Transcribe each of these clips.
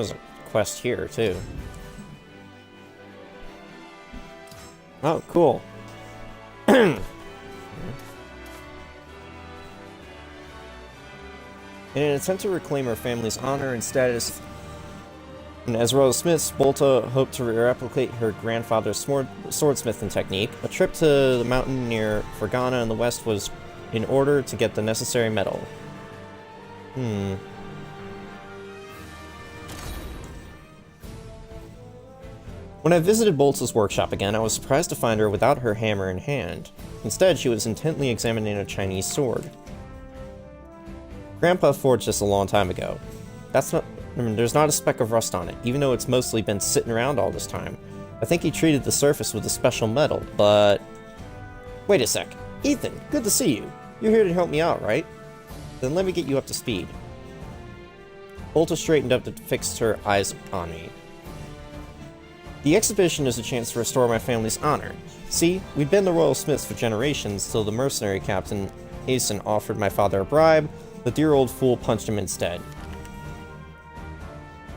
There's a quest here, too. Oh, cool. In an attempt to reclaim her family's honor and status, and as Royal Smiths, Bolta hoped to replicate her grandfather's swordsmithing technique. A trip to the mountain near Fergana in the west was in order to get the necessary metal. When I visited Bolta's workshop again, I was surprised to find her without her hammer in hand. Instead, she was intently examining a Chinese sword. Grandpa forged this a long time ago. There's not a speck of rust on it, even though it's mostly been sitting around all this time. I think he treated the surface with a special metal, but... Wait a sec. Ethan, good to see you. You're here to help me out, right? Then let me get you up to speed. Bolta straightened up and fixed her eyes on me. The exhibition is a chance to restore my family's honor. See, we'd been the Royal Smiths for generations till the mercenary captain, Asen, offered my father a bribe. The dear old fool punched him instead.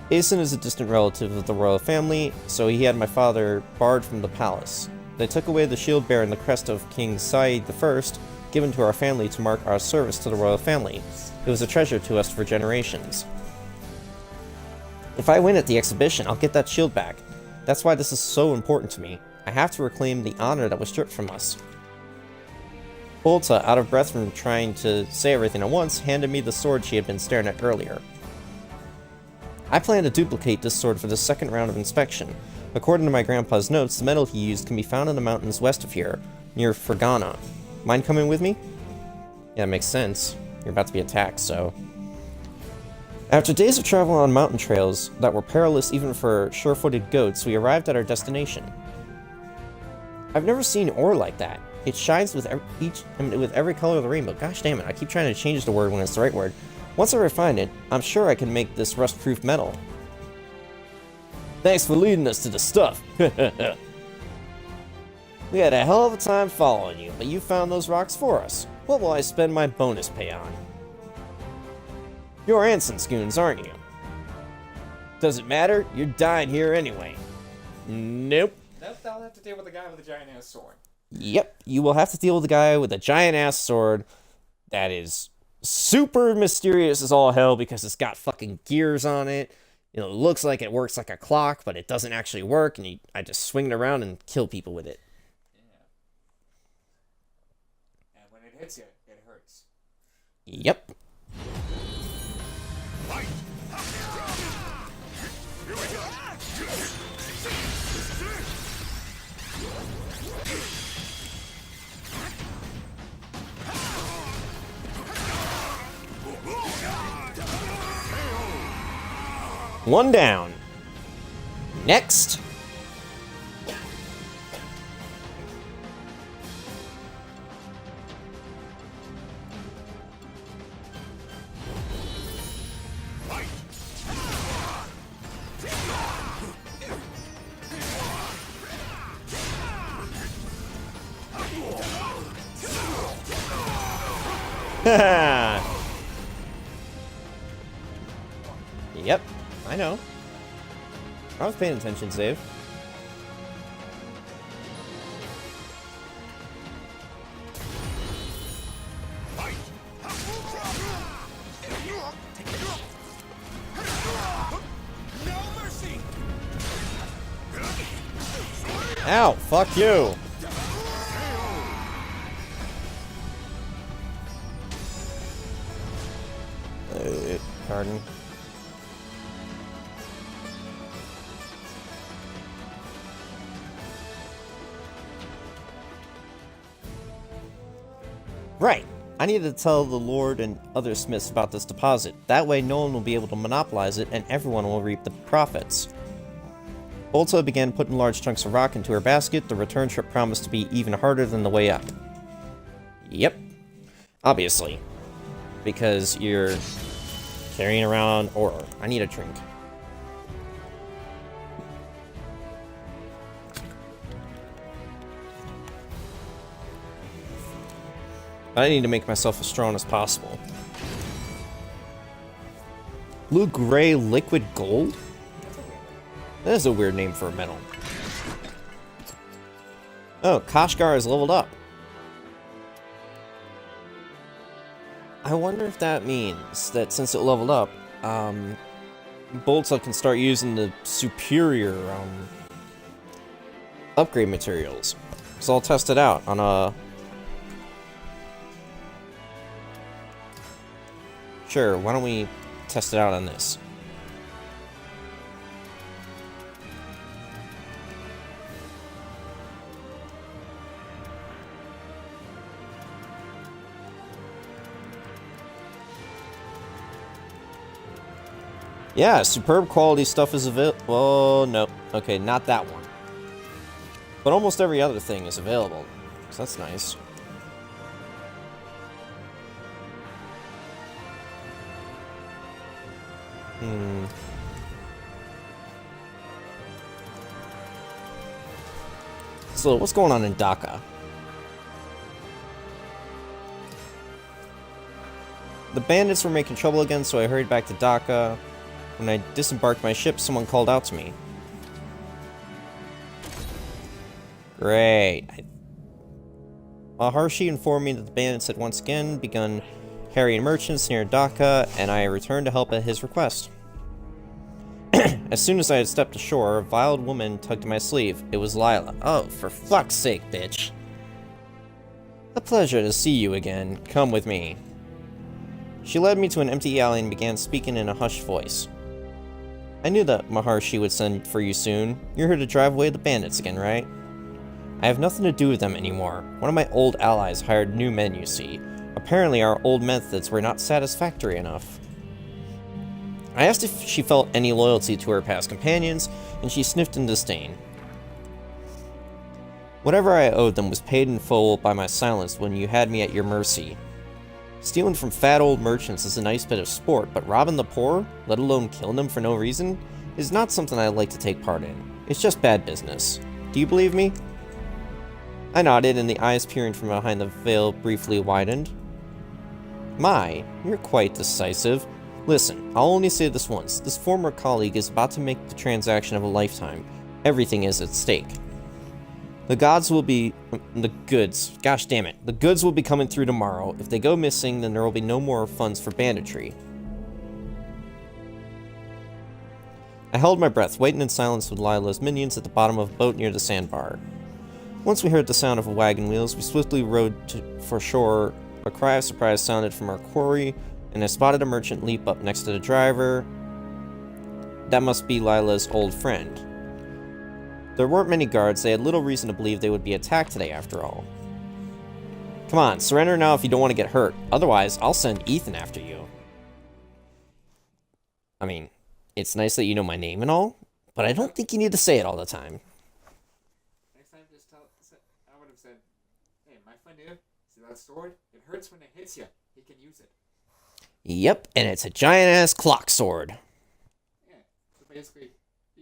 Asen is a distant relative of the royal family, so he had my father barred from the palace. They took away the shield bearer and the crest of King Said I, given to our family to mark our service to the royal family. It was a treasure to us for generations. If I win at the exhibition, I'll get that shield back. That's why this is so important to me. I have to reclaim the honor that was stripped from us. Bolta, out of breath from trying to say everything at once, handed me the sword she had been staring at earlier. I plan to duplicate this sword for the second round of inspection. According to my grandpa's notes, the metal he used can be found in the mountains west of here, near Fergana. Mind coming with me? Yeah, it makes sense. You're about to be attacked, so... After days of travel on mountain trails that were perilous even for sure-footed goats, we arrived at our destination. I've never seen ore like that. It shines with every color of the rainbow. Gosh damn it, I keep trying to change the word when it's the right word. Once I refine it, I'm sure I can make this rust-proof metal. Thanks for leading us to the stuff. We had a hell of a time following you, but you found those rocks for us. What will I spend my bonus pay on? You're Anson Scoons, aren't you? Does it matter? You're dying here anyway. Nope. I'll have to deal with the guy with the giant-ass sword. Yep, you will have to deal with the guy with a giant-ass sword that is super mysterious as all hell because it's got fucking gears on it. You know, it looks like it works like a clock, but it doesn't actually work, and I just swing it around and kill people with it. Yeah. And when it hits you, it hurts. Yep. One down. Next. Yep, I know. I was paying attention, Save. Ow, fuck you. Pardon. Right. I need to tell the Lord and other smiths about this deposit. That way no one will be able to monopolize it and everyone will reap the profits. Bolta began putting large chunks of rock into her basket. The return trip promised to be even harder than the way up. Yep. Obviously. Because you're carrying around ore. I need a drink. I need to make myself as strong as possible. Blue-gray liquid gold? That is a weird name for a medal. Oh, Kashgar is leveled up. I wonder if that means that since it leveled up, Boltsa can start using the superior upgrade materials. So I'll test it out on a... Sure, why don't we test it out on this? Yeah, superb quality stuff is available. Oh, no. Okay, not that one. But almost every other thing is available. So that's nice. So, what's going on in Dhaka? The bandits were making trouble again, so I hurried back to Dhaka. When I disembarked my ship, someone called out to me. Great. Maharshi informed me that the bandits had once again begun harrying merchants near Dhaka, and I returned to help at his request. As soon as I had stepped ashore, a veiled woman tugged at my sleeve. It was Lila. Oh, for fuck's sake, bitch. A pleasure to see you again. Come with me. She led me to an empty alley and began speaking in a hushed voice. I knew that Maharshi would send for you soon. You're here to drive away the bandits again, right? I have nothing to do with them anymore. One of my old allies hired new men, you see. Apparently our old methods were not satisfactory enough. I asked if she felt any loyalty to her past companions, and she sniffed in disdain. Whatever I owed them was paid in full by my silence when you had me at your mercy. Stealing from fat old merchants is a nice bit of sport, but robbing the poor, let alone killing them for no reason, is not something I'd like to take part in. It's just bad business. Do you believe me? I nodded, and the eyes peering from behind the veil briefly widened. My, you're quite decisive. Listen, I'll only say this once. This former colleague is about to make the transaction of a lifetime. Everything is at stake. The goods will be... Gosh damn it. The goods will be coming through tomorrow. If they go missing, then there will be no more funds for banditry. I held my breath, waiting in silence with Lila's minions at the bottom of a boat near the sandbar. Once we heard the sound of wagon wheels, we swiftly rowed for shore. A cry of surprise sounded from our quarry, and I spotted a merchant leap up next to the driver. That must be Lila's old friend. There weren't many guards. They had little reason to believe they would be attacked today after all. Come on, surrender now if you don't want to get hurt. Otherwise, I'll send Ethan after you. I mean, it's nice that you know my name and all, but I don't think you need to say it all the time. Next time, just tell. I would have said, "Hey, my friend here, see that sword? It hurts when it hits you. He can use it." Yep, and it's a giant-ass clock sword. Yeah, so basically,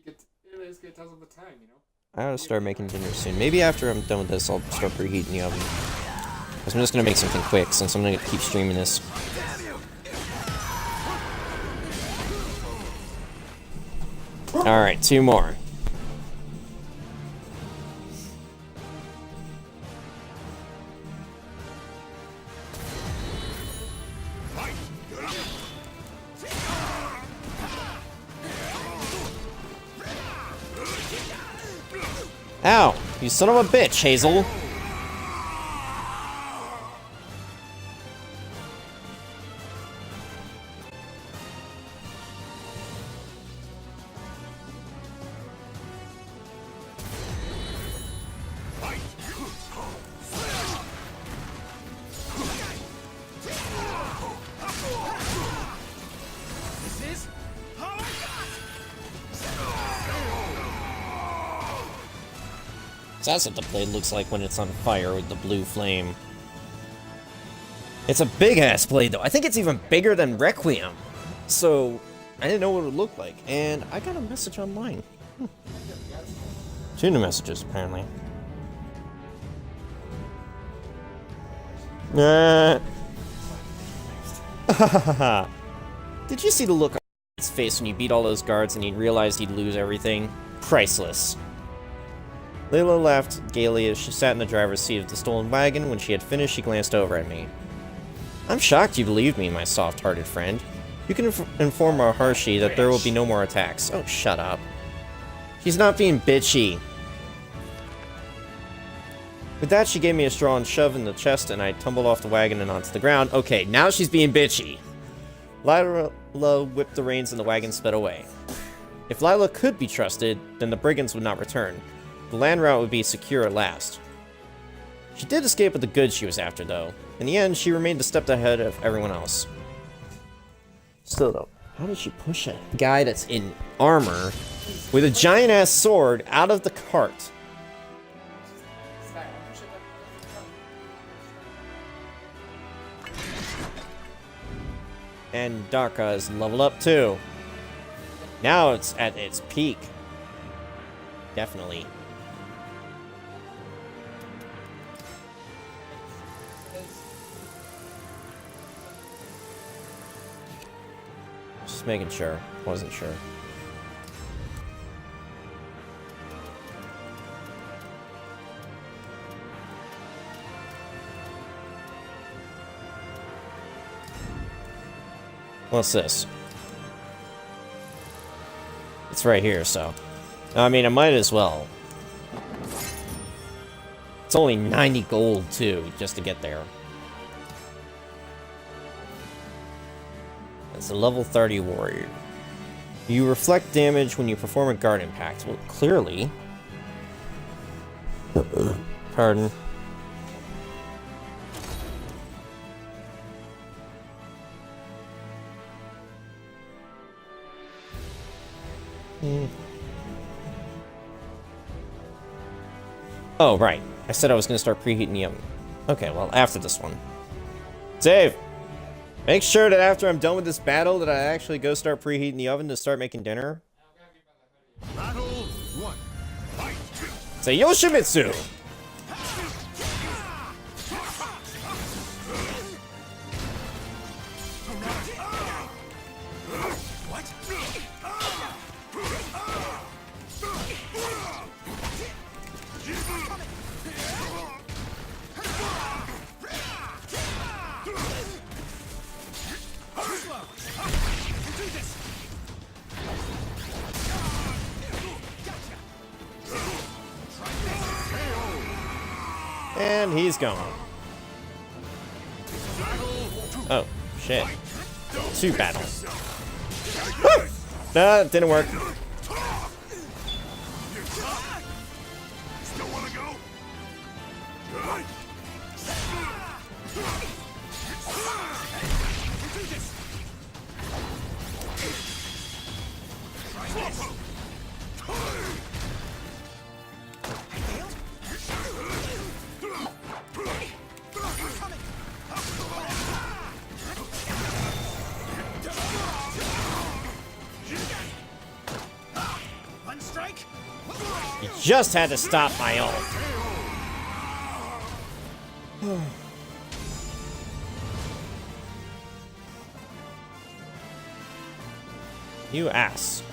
it basically tells him the time, you know? I gotta start making dinner soon. Maybe after I'm done with this, I'll start preheating the oven. Because I'm just gonna make something quick, since I'm gonna keep streaming this. Alright, 2 more. Ow! You son of a bitch, Hazel! So that's what the blade looks like when it's on fire with the blue flame. It's a big-ass blade, though. I think it's even bigger than Requiem. So, I didn't know what it would look like. And I got a message online. 2 new messages, apparently. Did you see the look on his face when you beat all those guards and he realized he'd lose everything? Priceless. Layla laughed gaily as she sat in the driver's seat of the stolen wagon. When she had finished, she glanced over at me. I'm shocked you believed me, my soft-hearted friend. You can inform our Harshi that there will be no more attacks. Oh, shut up. She's not being bitchy. With that, she gave me a strong shove in the chest, and I tumbled off the wagon and onto the ground. Okay, now she's being bitchy. Lila whipped the reins and the wagon sped away. If Lila could be trusted, then the brigands would not return. The land route would be secure at last. She did escape with the goods she was after, though. In the end, she remained a step ahead of everyone else. Still, though, how did she push a guy that's in armor with a giant-ass sword out of the cart? And Darka is leveled up too. Now it's at its peak. Definitely. Just making sure. Wasn't sure. What's this? It's right here, so... I mean, I might as well. It's only 90 gold, too, just to get there. It's a level 30 warrior. You reflect damage when you perform a guard impact. Well, clearly... Pardon. Oh, right. I said I was going to start preheating the oven. Okay, well, after this one. Dave! Make sure that after I'm done with this battle that I actually go start preheating the oven to start making dinner. Battle 1. Fight. Say Yoshimitsu! And he's gone. Oh, shit. 2 battles. Woo! Nah, it didn't work. Still wanna go? You just had to stop my ult. You ass.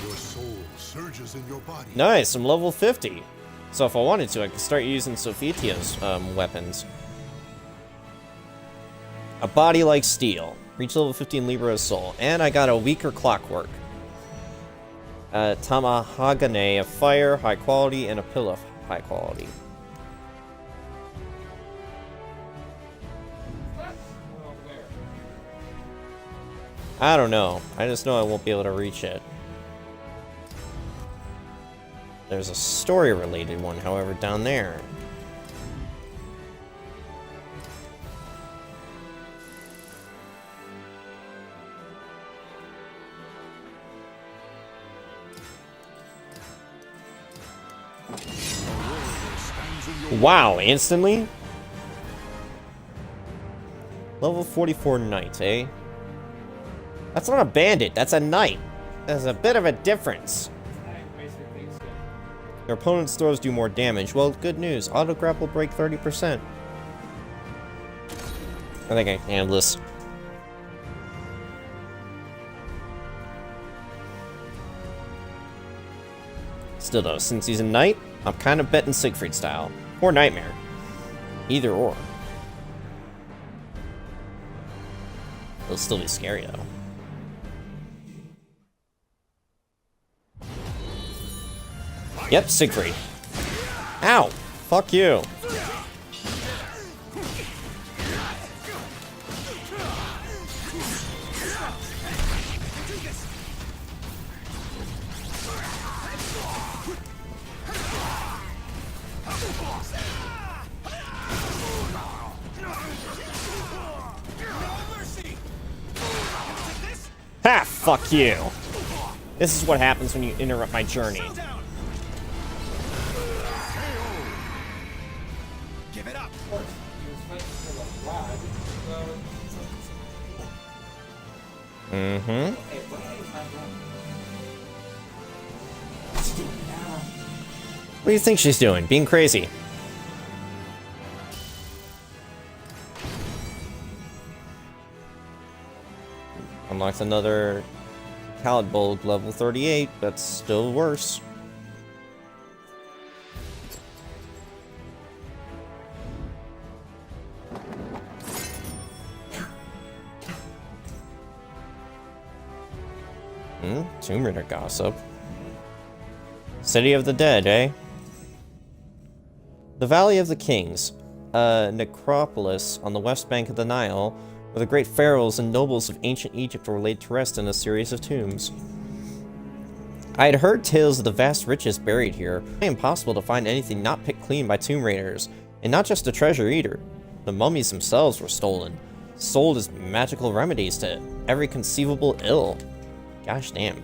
Your soul surges in your body. Nice, I'm level 50. So if I wanted to, I could start using Sophitia's weapons. A body like steel. Reach level 15 Libra soul. And I got a weaker clockwork. Tamahagane of fire, high quality, and a pill of high quality. I don't know. I just know I won't be able to reach it. There's a story-related one, however, down there. Wow, instantly? Level 44 knight, eh? That's not a bandit, that's a knight. There's a bit of a difference. Your opponent's throws do more damage. Well, good news. Auto grapple break 30%. I think I can handle this. Still though, since he's a knight, I'm kind of betting Siegfried style. Or Nightmare. Either or. It'll still be scary though. Yep, Siegfried. Ow! Fuck you. Ha! Fuck you! This is what happens when you interrupt my journey. Give it up. Mm-hmm. What do you think she's doing? Being crazy. Unlocked another Calibur level 38, that's still worse. Tomb Raider gossip. City of the Dead, eh? The Valley of the Kings, a necropolis on the west bank of the Nile, where the great pharaohs and nobles of ancient Egypt were laid to rest in a series of tombs. I had heard tales of the vast riches buried here. It's impossible to find anything not picked clean by tomb raiders, and not just the treasure either. The mummies themselves were stolen, sold as magical remedies to every conceivable ill. Gosh damn.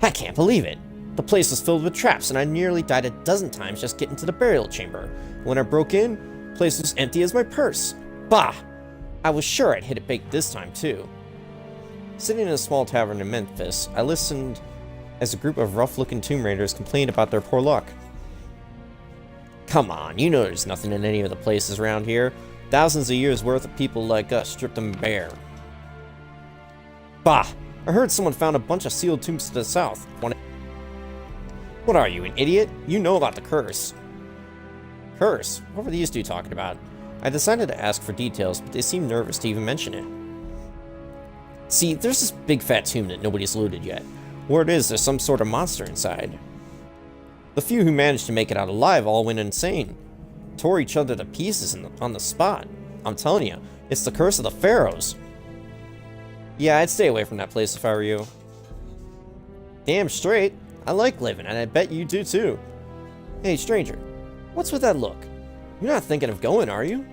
I can't believe it. The place was filled with traps, and I nearly died a dozen times just getting to the burial chamber. When I broke in, the place was empty as my purse. Bah! I was sure I'd hit it big this time, too. Sitting in a small tavern in Memphis, I listened as a group of rough-looking tomb raiders complained about their poor luck. Come on, you know there's nothing in any of the places around here. Thousands of years' worth of people like us stripped them bare. Bah! I heard someone found a bunch of sealed tombs to the south. What are you, an idiot? You know about the curse. Curse? What were these two talking about? I decided to ask for details, but they seemed nervous to even mention it. See, there's this big fat tomb that nobody's looted yet. Word is there's some sort of monster inside. The few who managed to make it out alive all went insane. Tore each other to pieces on the spot. I'm telling you, it's the curse of the pharaohs. Yeah, I'd stay away from that place if I were you. Damn straight. I like living, and I bet you do too. Hey, stranger. What's with that look? You're not thinking of going, are you?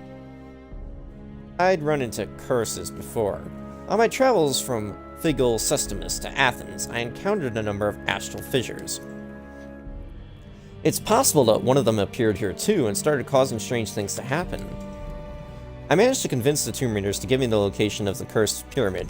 I'd run into curses before. On my travels from Figul Sestimus to Athens, I encountered a number of astral fissures. It's possible that one of them appeared here too and started causing strange things to happen. I managed to convince the tomb raiders to give me the location of the cursed pyramid.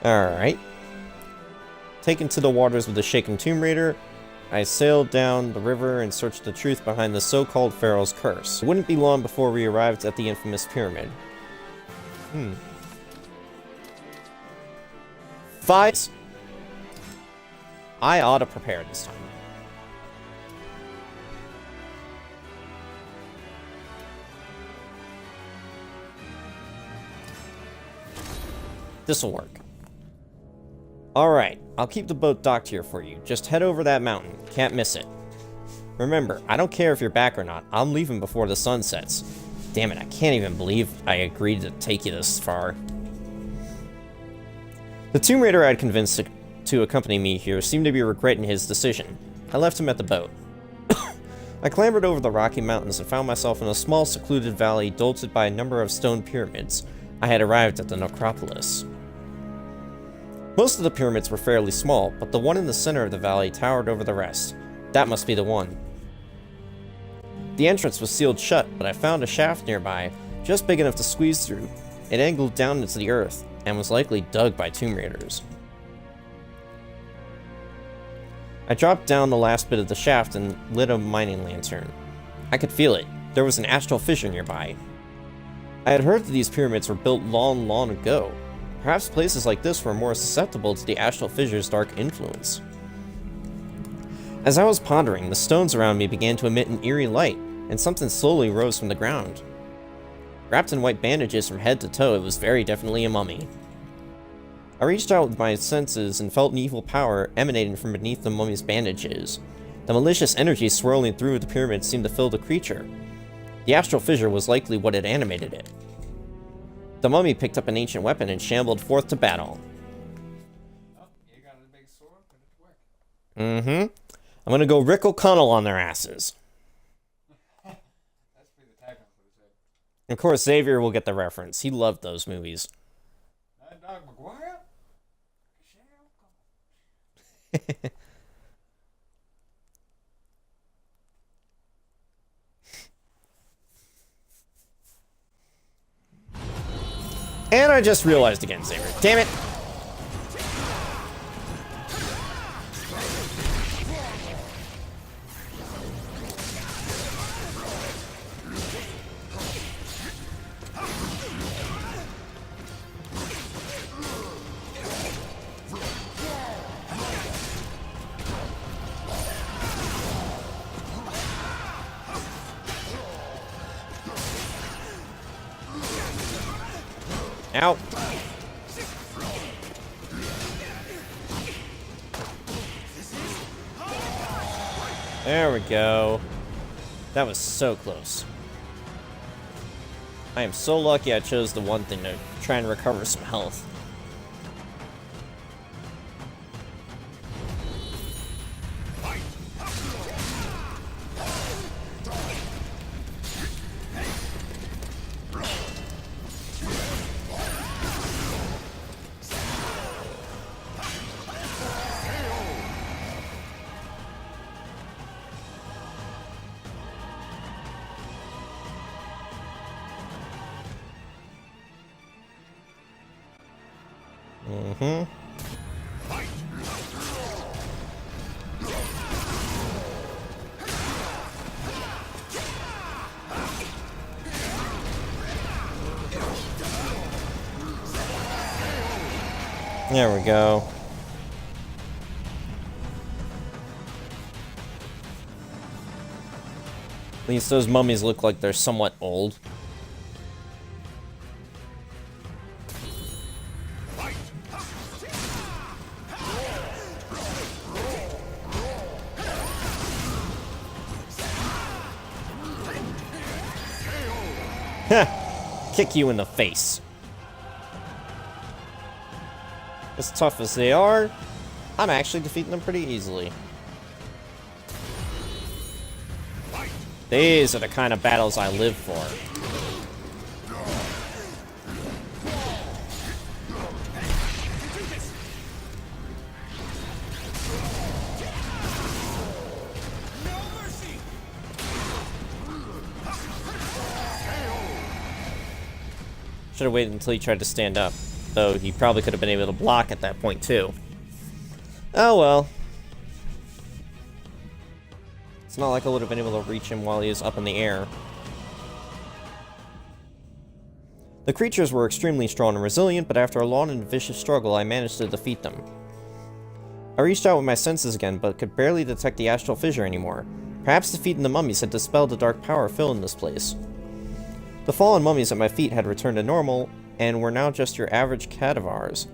Alright. Taken to the waters with the shaken tomb raider, I sailed down the river and searched the truth behind the so-called pharaoh's curse. It wouldn't be long before we arrived at the infamous pyramid. Fights. I ought to prepare this time. This'll work. Alright, I'll keep the boat docked here for you. Just head over that mountain. Can't miss it. Remember, I don't care if you're back or not. I'm leaving before the sun sets. Damn it, I can't even believe I agreed to take you this far. The tomb raider I'd convinced to accompany me here seemed to be regretting his decision. I left him at the boat. I clambered over the rocky mountains and found myself in a small secluded valley dotted by a number of stone pyramids. I had arrived at the necropolis. Most of the pyramids were fairly small, but the one in the center of the valley towered over the rest. That must be the one. The entrance was sealed shut, but I found a shaft nearby, just big enough to squeeze through. It angled down into the earth, and was likely dug by Tomb Raiders. I dropped down the last bit of the shaft and lit a mining lantern. I could feel it. There was an astral fissure nearby. I had heard that these pyramids were built long, long ago. Perhaps places like this were more susceptible to the astral fissure's dark influence. As I was pondering, the stones around me began to emit an eerie light, and something slowly rose from the ground. Wrapped in white bandages from head to toe, it was very definitely a mummy. I reached out with my senses and felt an evil power emanating from beneath the mummy's bandages. The malicious energy swirling through the pyramid seemed to fill the creature. The astral fissure was likely what had animated it. The mummy picked up an ancient weapon and shambled forth to battle. Oh, you got a big sword, but it worked. I'm gonna go Rick O'Connell on their asses. That's pretty the tagline for the show. Of course, Xavier will get the reference. He loved those movies. Dog McGuire? And I just realized again, Xavier. Damn it! Out. There we go. That was so close. I am so lucky I chose the one thing to try and recover some health. There we go. At least those mummies look like they're somewhat old. Kick you in the face. As tough as they are, I'm actually defeating them pretty easily. These are the kind of battles I live for. Should have waited until he tried to stand up. Though he probably could have been able to block at that point too. Oh well. It's not like I would have been able to reach him while he was up in the air. The creatures were extremely strong and resilient, but after a long and vicious struggle, I managed to defeat them. I reached out with my senses again, but could barely detect the astral fissure anymore. Perhaps defeating the mummies had dispelled the dark power filling this place. The fallen mummies at my feet had returned to normal, and were now just your average cadavers.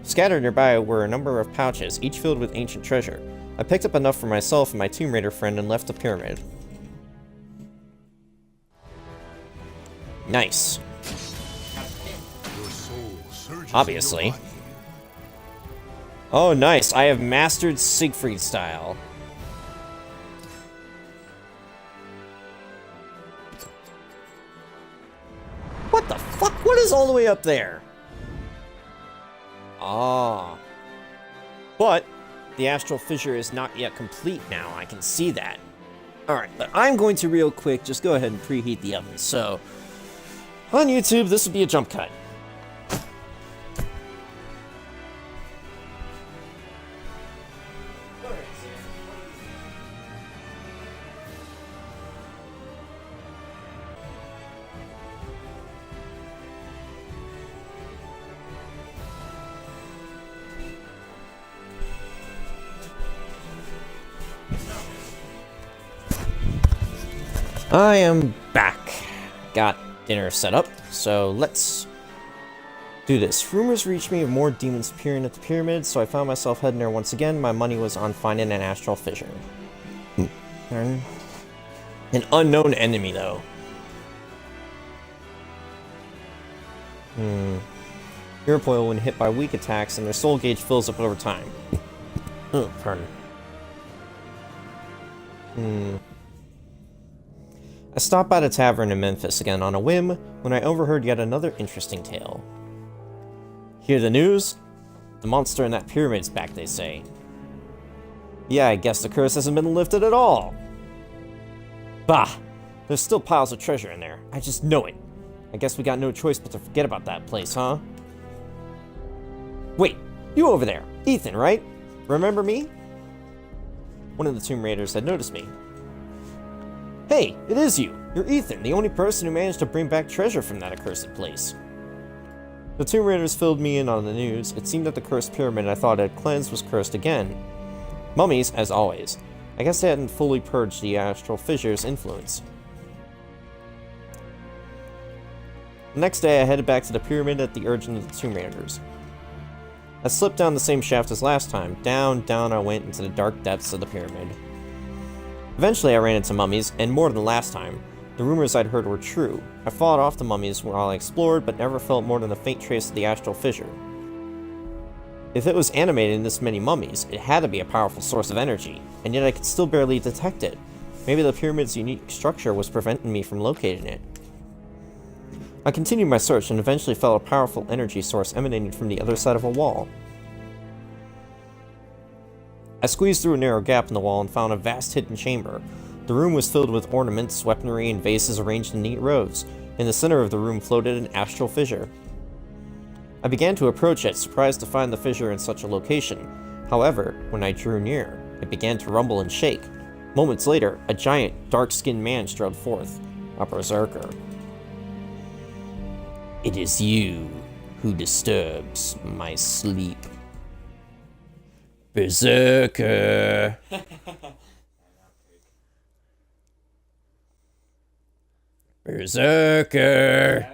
Scattered nearby were a number of pouches, each filled with ancient treasure. I picked up enough for myself and my Tomb Raider friend and left the pyramid. Nice. Your soul surges Obviously. in your body. Oh, nice. I have mastered Siegfried style. What the fuck? What is all the way up there? Ah. But the astral fissure is not yet complete now. I can see that. Alright, but I'm going to real quick just go ahead and preheat the oven. So, on YouTube, this would be a jump cut. I am back. Got dinner set up, so let's do this. Rumors reached me of more demons appearing at the pyramid, so I found myself heading there once again. My money was on finding an astral fissure. An unknown enemy, though. Europoil when hit by weak attacks, and their soul gauge fills up over time. Oh, pardon. I stopped by the tavern in Memphis again on a whim when I overheard yet another interesting tale. Hear the news? The monster in that pyramid's back, they say. Yeah, I guess the curse hasn't been lifted at all. Bah! There's still piles of treasure in there. I just know it. I guess we got no choice but to forget about that place, huh? Wait, you over there. Ethan, right? Remember me? One of the Tomb Raiders had noticed me. Hey, it is you! You're Ethan, the only person who managed to bring back treasure from that accursed place. The Tomb Raiders filled me in on the news. It seemed that the cursed pyramid I thought had cleansed was cursed again. Mummies, as always. I guess they hadn't fully purged the astral fissure's influence. The next day I headed back to the pyramid at the urging of the Tomb Raiders. I slipped down the same shaft as last time. Down I went into the dark depths of the pyramid. Eventually I ran into mummies, and more than last time. The rumors I'd heard were true. I fought off the mummies while I explored, but never felt more than a faint trace of the astral fissure. If it was animating this many mummies, it had to be a powerful source of energy, and yet I could still barely detect it. Maybe the pyramid's unique structure was preventing me from locating it. I continued my search and eventually felt a powerful energy source emanating from the other side of a wall. I squeezed through a narrow gap in the wall and found a vast hidden chamber. The room was filled with ornaments, weaponry, and vases arranged in neat rows. In the center of the room floated an astral fissure. I began to approach it, surprised to find the fissure in such a location. However, when I drew near, it began to rumble and shake. Moments later, a giant, dark-skinned man strode forth, a berserker. It is you who disturbs my sleep. Berserker! Berserker!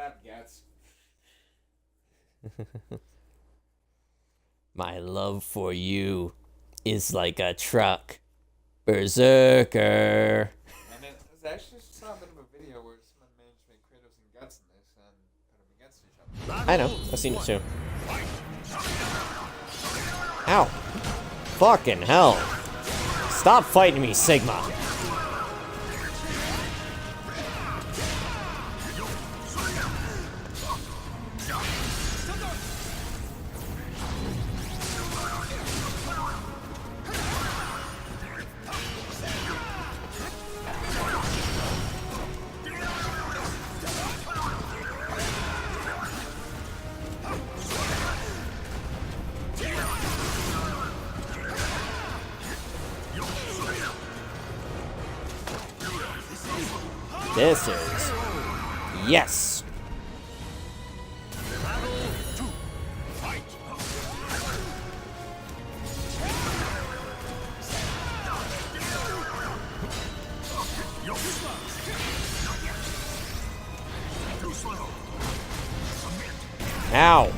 My love for you is like a truck. Berserker! And it was actually saw a bit of a video where someone managed to make Kratos and Guts in this and put them against each other. I know, I've seen it too. Ow! Fucking hell! Stop fighting me, Sigma! This is... yes! Ow!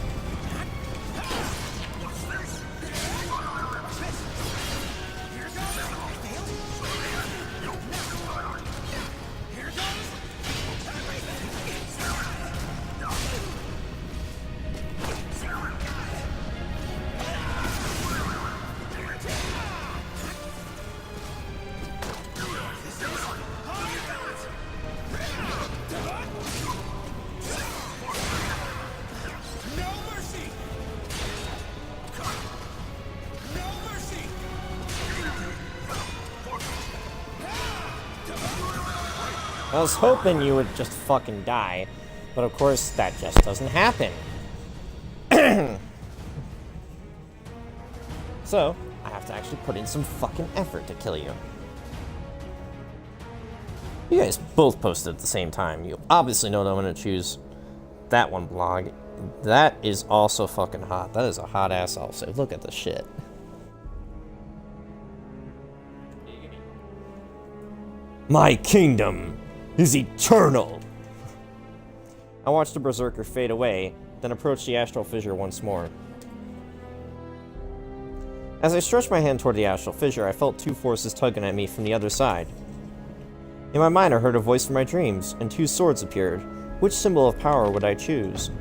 I was hoping you would just fucking die, but of course that just doesn't happen. So, I have to actually put in some fucking effort to kill you. You guys both posted at the same time. You obviously know that I'm gonna choose that one blog. That is also fucking hot. That is a hot ass also. Look at the shit. My kingdom is eternal. I watched the berserker fade away, then approached the astral fissure once more. As I stretched my hand toward the astral fissure, I felt two forces tugging at me from the other side. In my mind, I heard a voice from my dreams, and two swords appeared. Which symbol of power would I choose?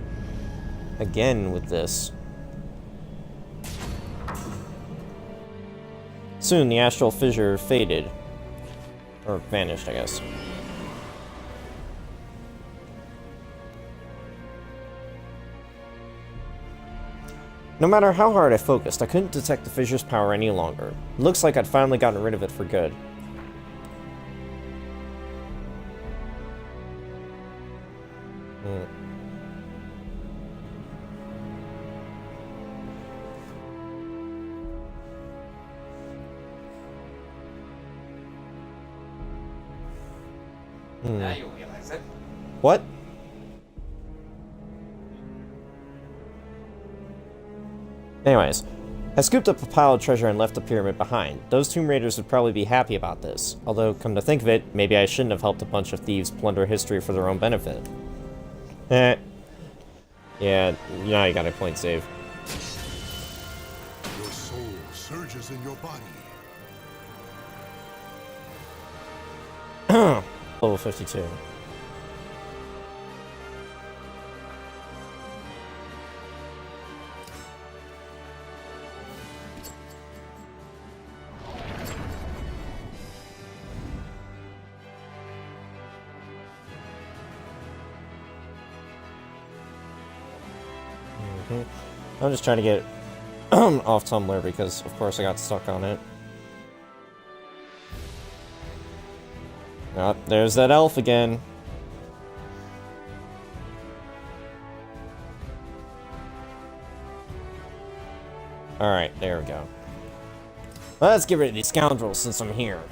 Again with this. Soon, the astral fissure faded. Or vanished, I guess. No matter how hard I focused, I couldn't detect the fissure's power any longer. It looks like I'd finally gotten rid of it for good. Now you realize it. What? Anyways, I scooped up a pile of treasure and left the pyramid behind. Those Tomb Raiders would probably be happy about this. Although, come to think of it, maybe I shouldn't have helped a bunch of thieves plunder history for their own benefit. Yeah, now you got a point save. Your soul surges in your body. Level 52. I'm just trying to get off Tumblr because, of course, I got stuck on it. Oh, there's that elf again. Alright, there we go. Let's get rid of these scoundrels since I'm here.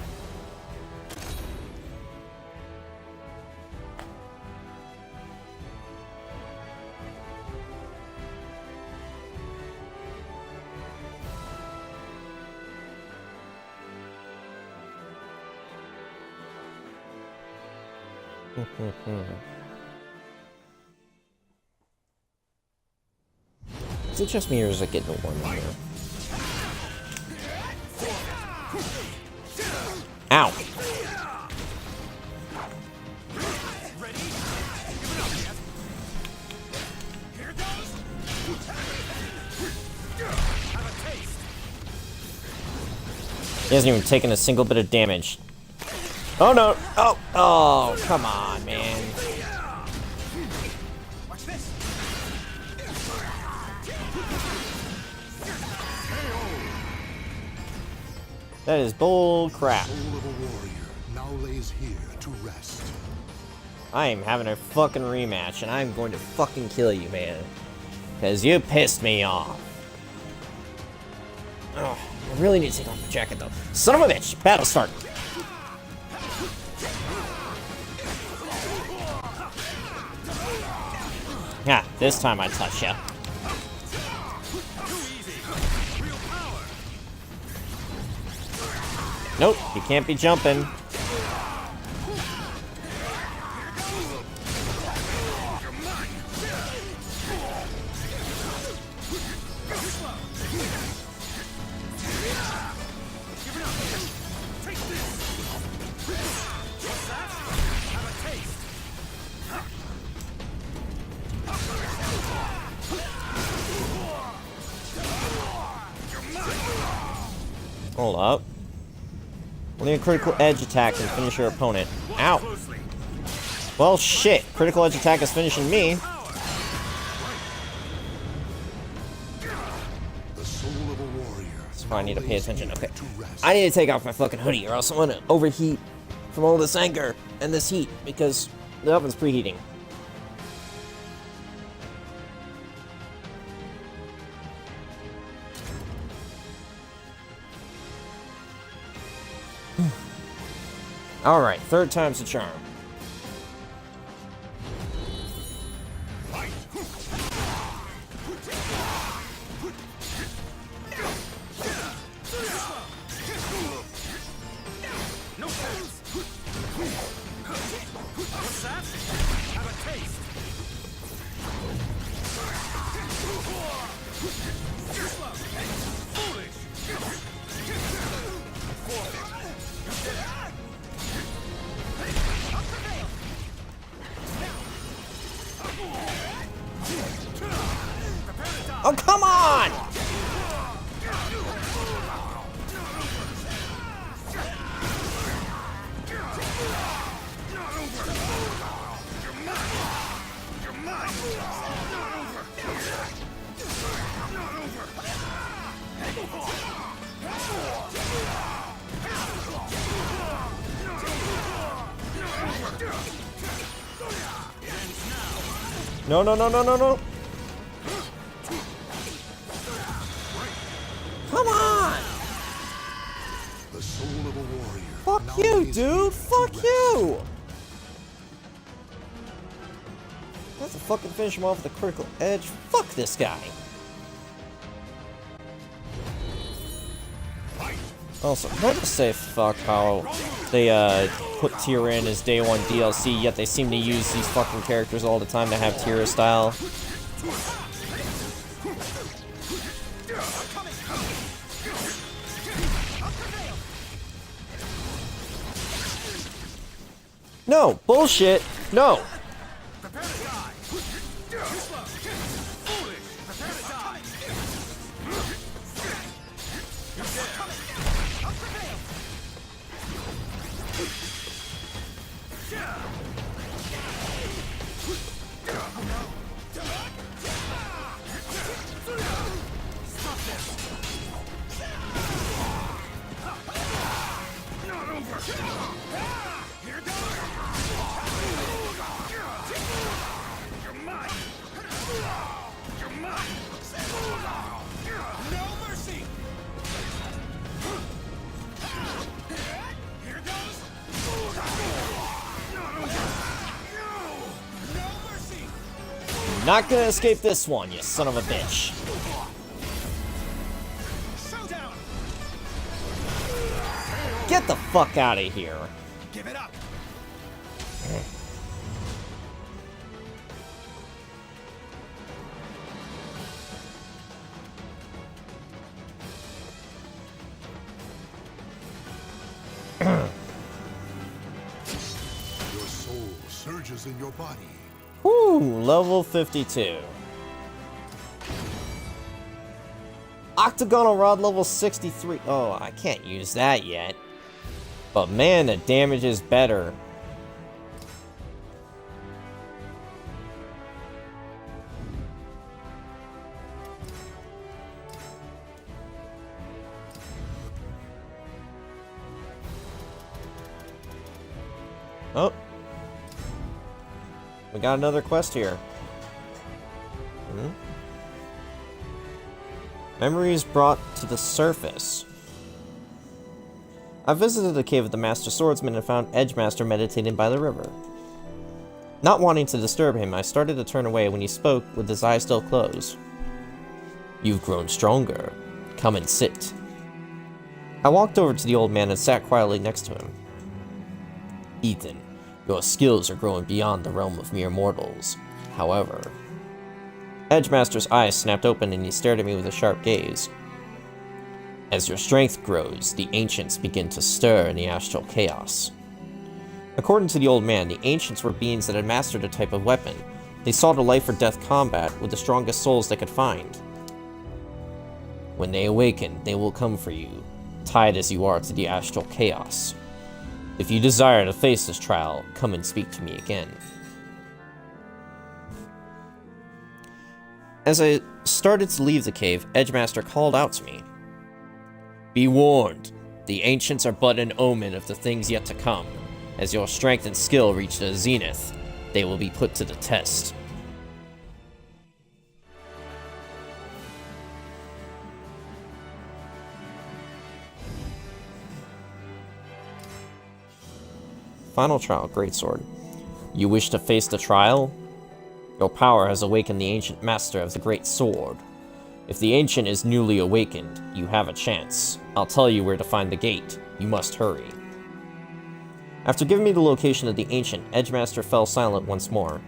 Is it just me or is it getting warm in here? Ow! He hasn't even taken a single bit of damage. Oh no! Oh! Oh, come on, man. That is bull crap. The soul of a warrior now lays here to rest. I am having a fucking rematch, and I'm going to fucking kill you, man. Because you pissed me off. Oh, I really need to take off my jacket, though. Son of a bitch! Battle start! Yeah, this time I touch ya. Nope, you can't be jumping. Hold up. Only a critical edge attack can finish your opponent. Ow! Well, shit. Critical edge attack is finishing me. The soul of a warrior. That's why I need to pay attention. Okay. I need to take off my fucking hoodie or else I'm gonna overheat from all this anger and this heat because the oven's preheating. Alright, third time's the charm. Oh, come on! No, no, no, no, no, no. Come on! The soul of a warrior. Fuck you, dude! Fuck you! I have to fucking finish him off with a critical edge. Fuck this guy. Also, can I just say fuck how they put Tira in as day one DLC, yet they seem to use these fucking characters all the time to have Tira style. No, bullshit. No. Not gonna escape this one, you son of a bitch. Get the fuck out of here. Give it up. Your soul surges in your body. Whew, level 52. Octagonal Rod level 63. Oh, I can't use that yet. But man, the damage is better. Oh. We got another quest here. Memories brought to the surface. I visited the cave of the Master Swordsman and found Edgemaster meditating by the river. Not wanting to disturb him, I started to turn away when he spoke with his eyes still closed. You've grown stronger. Come and sit. I walked over to the old man and sat quietly next to him. Ethan, your skills are growing beyond the realm of mere mortals. However... Edgemaster's eyes snapped open and he stared at me with a sharp gaze. As your strength grows, the ancients begin to stir in the astral chaos. According to the old man, the ancients were beings that had mastered a type of weapon. They sought a life-or-death combat with the strongest souls they could find. When they awaken, they will come for you, tied as you are to the astral chaos. If you desire to face this trial, come and speak to me again. As I started to leave the cave, Edgemaster called out to me. Be warned, the ancients are but an omen of the things yet to come. As your strength and skill reach their zenith, they will be put to the test. Final trial, greatsword. You wish to face the trial? Your power has awakened the ancient master of the great sword. If the ancient is newly awakened, you have a chance. I'll tell you where to find the gate. You must hurry. After giving me the location of the ancient, Edgemaster fell silent once more.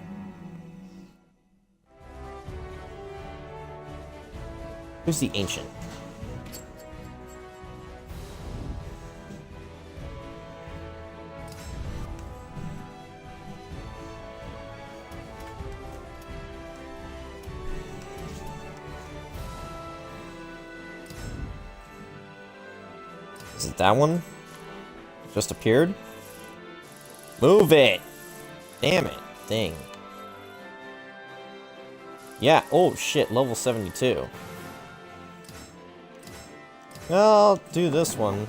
Who's the ancient? Is it that one? Just appeared? Move it! Damn it. Thing. Yeah, oh shit, level 72. I'll do this one.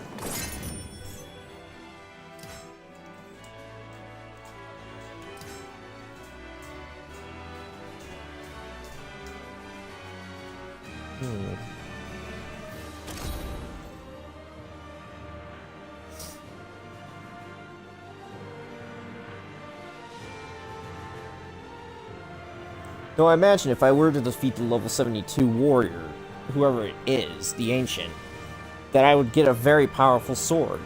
Though I imagine if I were to defeat the level 72 warrior, whoever it is, the Ancient, that I would get a very powerful sword.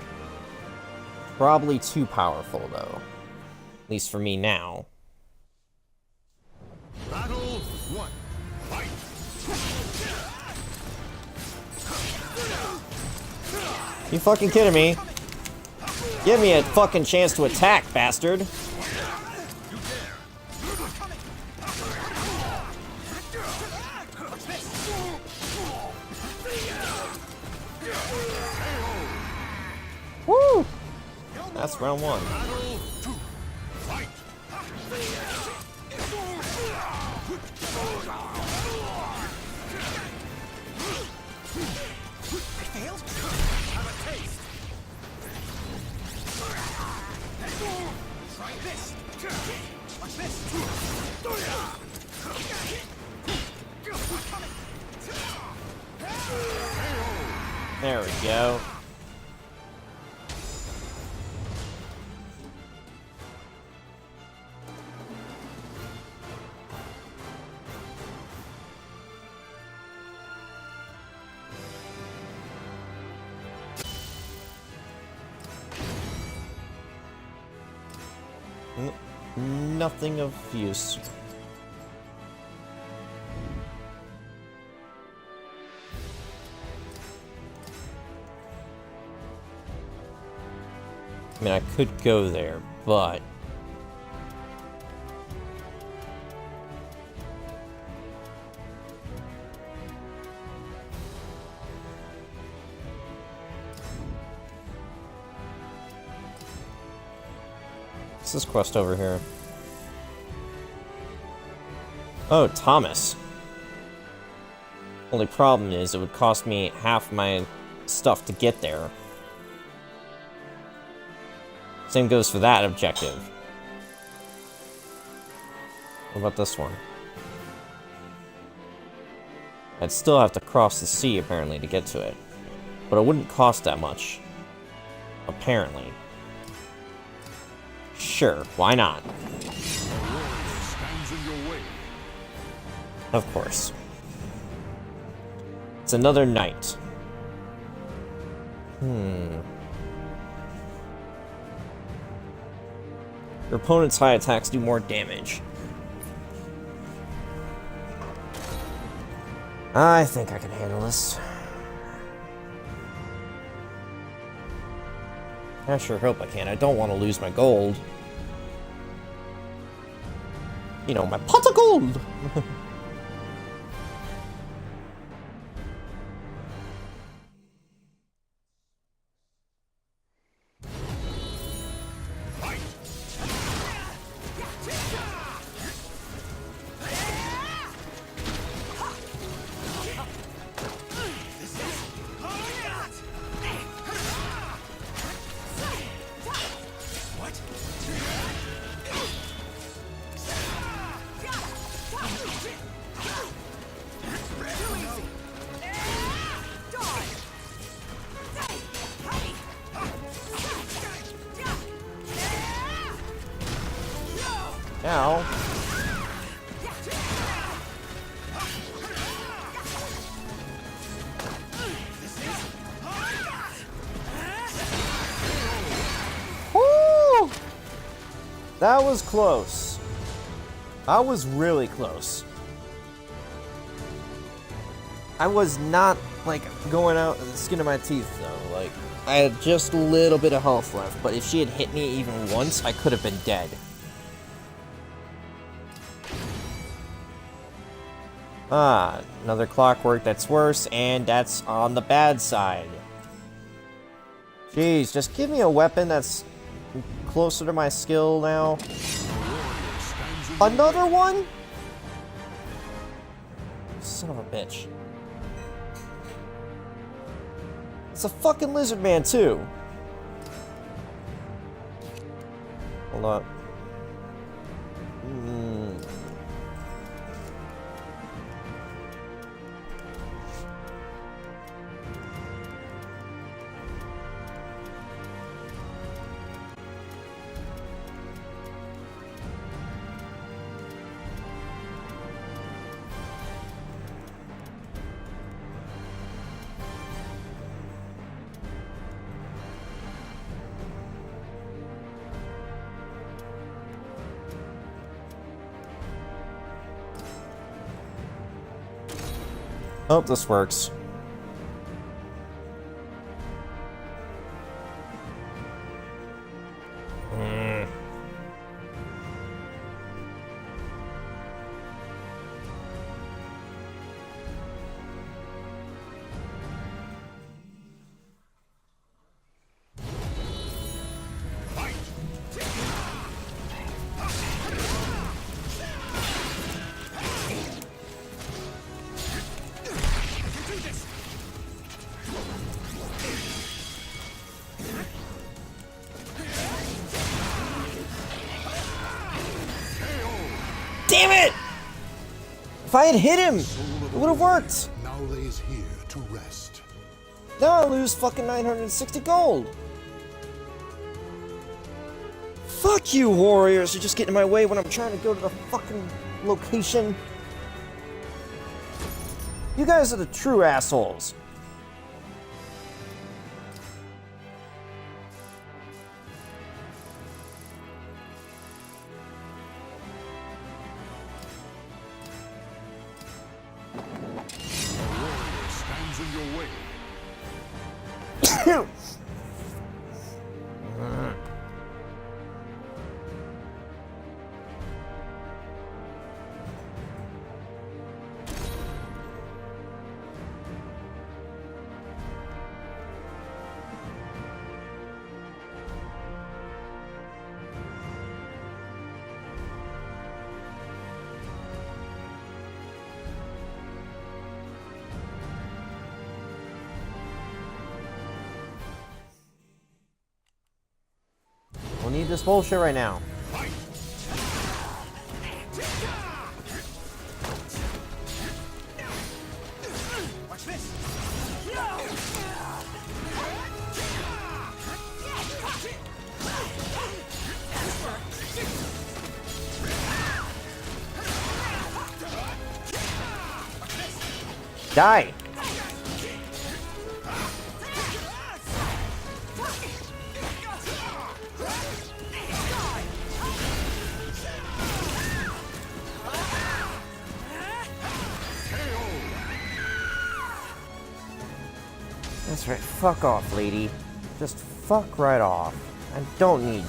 Probably too powerful, though. At least for me now. Battle 1. Fight! You fucking kidding me? Give me a fucking chance to attack, bastard! Woo! That's round one. There we go. Nothing of use. I mean, I could go there, but... what's this quest over here? Oh, Thomas. Only problem is it would cost me half my stuff to get there. Same goes for that objective. What about this one? I'd still have to cross the sea, apparently, to get to it. But it wouldn't cost that much. Apparently. Sure, why not? Of course. It's another night. Your opponent's high attacks do more damage. I think I can handle this. I sure hope I can. I don't want to lose my gold. You know, my pot of gold! Ow. Woo! That was close. I was really close. I was not, like, going out the skin of my teeth, though. Like, I had just a little bit of health left, but if she had hit me even once, I could have been dead. Ah, another clockwork that's worse, and that's on the bad side. Jeez, just give me a weapon that's closer to my skill now. Another one? Son of a bitch. It's a fucking lizard man, too. Hold up. Oh, this works. Damn it! If I had hit him, it would have worked. Now lays here to rest. Now I lose fucking 960 gold. Fuck you, warriors! You're just getting in my way when I'm trying to go to the fucking location. You guys are the true assholes. We'll need this bullshit right now. Watch this. Die! That's right, fuck off, lady. Just fuck right off. I don't need you.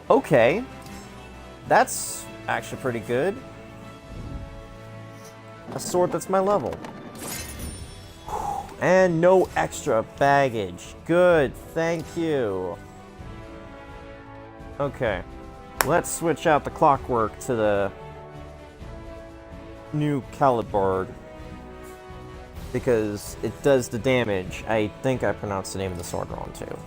Okay. That's actually pretty good. A sword that's my level. And no extra baggage. Good, thank you. Okay. Let's switch out the clockwork to the new Calibur. Because it does the damage. I think I pronounced the name of the sword wrong too.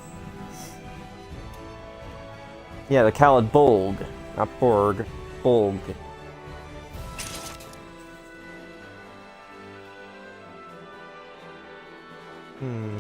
Yeah, the Calibur, not Borg. Bulg. Hmm.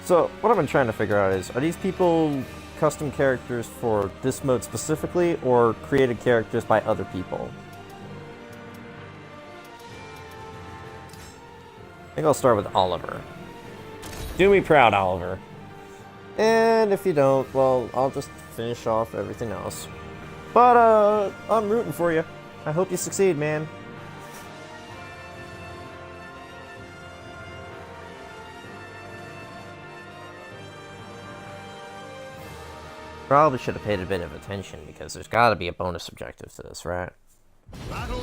So, what I've been trying to figure out is, are these people custom characters for this mode specifically, or created characters by other people? I think I'll start with Oliver. Do me proud, Oliver. And if you don't, well, I'll just finish off everything else. But, I'm rooting for you. I hope you succeed, man. Probably should have paid a bit of attention, because there's gotta be a bonus objective to this, right?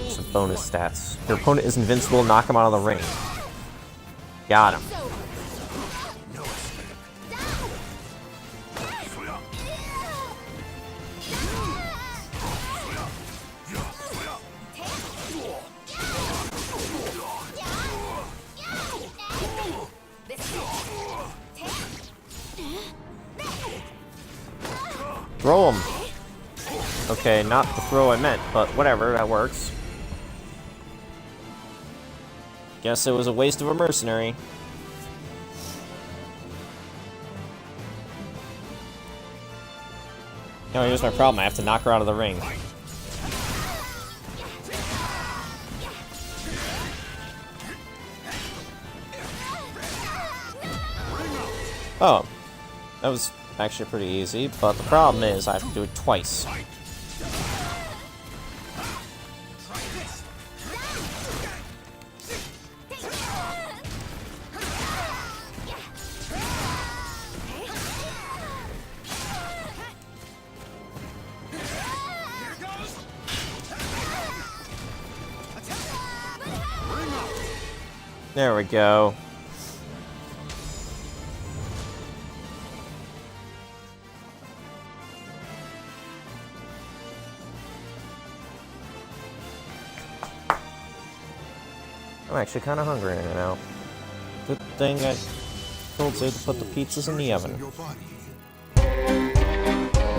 Some bonus stats. Your opponent is invincible, knock him out of the ring. Got him. Throw him. Okay, not the throw I meant, but whatever, that works. Guess it was a waste of a mercenary. No, here's my problem. I have to knock her out of the ring. Oh, that was actually pretty easy, but the problem is I have to do it twice. There we go. I'm actually kind of hungry right now. Good thing I told Zay to put the pizzas in the oven.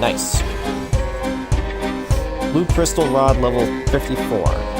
Nice. Blue crystal rod level 54.